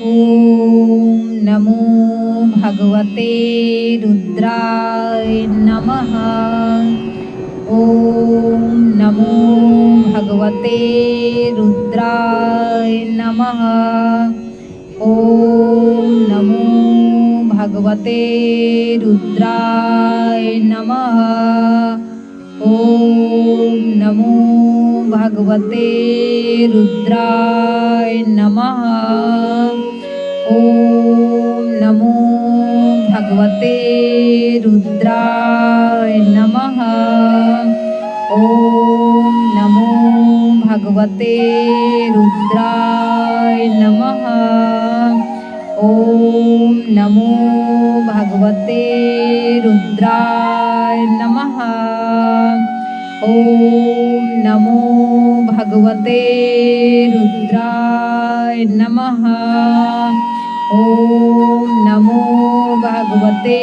ओम नमो भगवते रुद्राय नमः। ओम नमो भगवते रुद्राय नमः। ओम नमो भगवते रुद्राय नमः। ओम नमो भगवते रुद्राय नमः। ओम नमो भगवते रुद्राय नमः। ओम नमो भगवते रुद्राय नमः। ओम नमो भगवते रुद्राय नमः। ओम नमो भगवते रुद्राय नमः। ओम नमो भगवते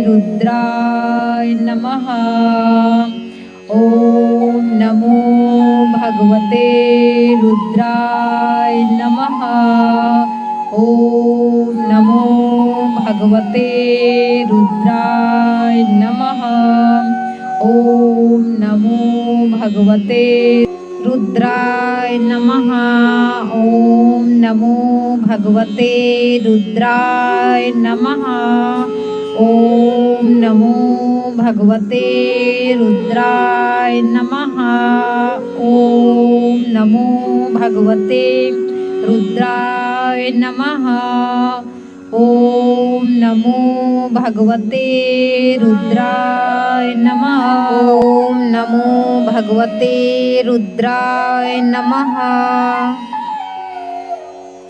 रुद्राय नमः। ओम नमो भगवते रुद्राय नमः। ओम नमो भगवते रुद्राय नमः। ओम नमो भगवते रुद्राय नमः। ओम नमो भगवते रुद्राय नमः। ओम नमो भगवते रुद्राय नमः। ओम नमो भगवते रुद्राय नमः। ओम नमो भगवते रुद्राय नमः। ओम नमो भगवते रुद्राय नमः।